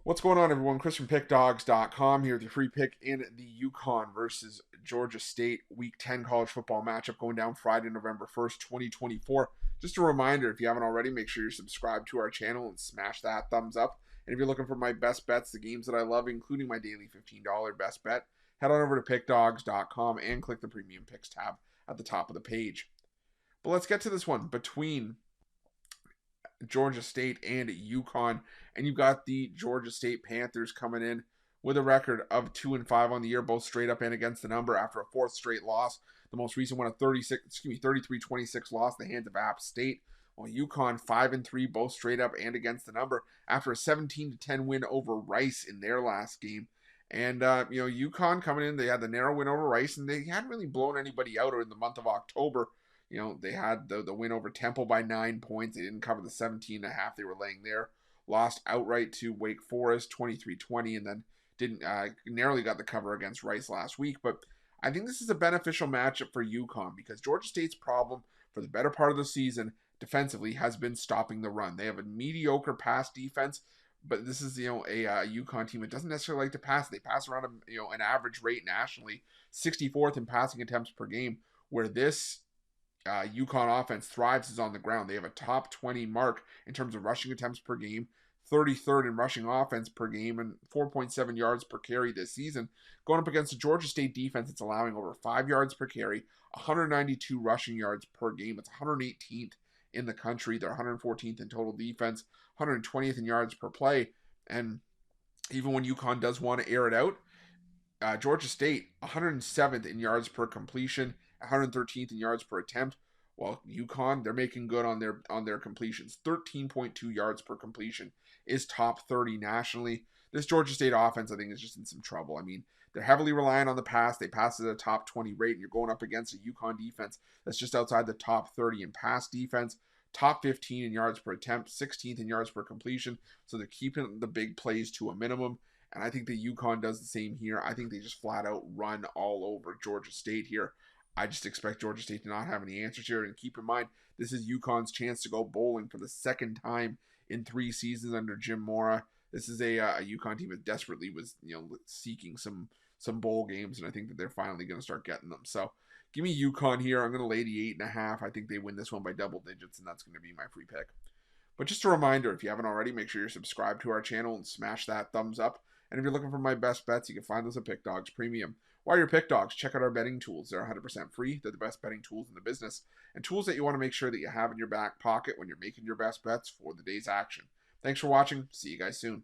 What's going on, everyone? Chris from Pickdawgz.com here with your free pick in the UConn versus Georgia State Week 10 college football matchup going down Friday, November 1st, 2024. Just a reminder, if you haven't already, make sure you're subscribed to our channel and smash that thumbs up. And if you're looking for my best bets, the games that I love, including my daily $15 best bet, head on over to Pickdawgz.com and click the Premium Picks tab at the top of the page. But let's get to this one between Georgia State and UConn, and you've got the Georgia State Panthers coming in with a record of 2-5 on the year, both straight up and against the number after a fourth straight loss. The most recent one, a 33-26 loss in the hands of App State. While UConn 5-3, both straight up and against the number after a 17-10 win over Rice in their last game. And UConn coming in, they had the narrow win over Rice, and they hadn't really blown anybody out in the month of October. They had the win over Temple by 9 points. They didn't cover the 17.5 they were laying there. Lost outright to Wake Forest 23-20, and then didn't narrowly got the cover against Rice last week. But I think this is a beneficial matchup for UConn because Georgia State's problem for the better part of the season defensively has been stopping the run. They have a mediocre pass defense, but this is a UConn team that doesn't necessarily like to pass. They pass around an average rate nationally, 64th in passing attempts per game, where this UConn offense thrives is on the ground. They have a top 20 mark in terms of rushing attempts per game, 33rd in rushing offense per game, and 4.7 yards per carry this season. Going up against the Georgia State defense, it's allowing over 5 yards per carry, 192 rushing yards per game. It's 118th in the country. They're 114th in total defense, 120th in yards per play. And even when UConn does want to air it out, Georgia State 107th in yards per completion, 113th in yards per attempt. While UConn, they're making good on their completions. 13.2 yards per completion is top 30 nationally. This Georgia State offense, I think, is just in some trouble. I mean, they're heavily reliant on the pass. They pass at a top 20 rate, and you're going up against a UConn defense that's just outside the top 30 in pass defense, top 15 in yards per attempt, 16th in yards per completion. So they're keeping the big plays to a minimum. And I think that UConn does the same here. I think they just flat out run all over Georgia State here. I just expect Georgia State to not have any answers here. And keep in mind, this is UConn's chance to go bowling for the second time in 3 seasons under Jim Mora. This is a UConn team that desperately was seeking some bowl games, and I think that they're finally going to start getting them. So give me UConn here. I'm going to lay the 8.5. I think they win this one by double digits, and that's going to be my free pick. But just a reminder, if you haven't already, make sure you're subscribed to our channel and smash that thumbs up. And if you're looking for my best bets, you can find us at Pick Dawgz Premium. While you're Pick Dawgz, check out our betting tools. They're 100% free. They're the best betting tools in the business, and tools that you want to make sure that you have in your back pocket when you're making your best bets for the day's action. Thanks for watching. See you guys soon.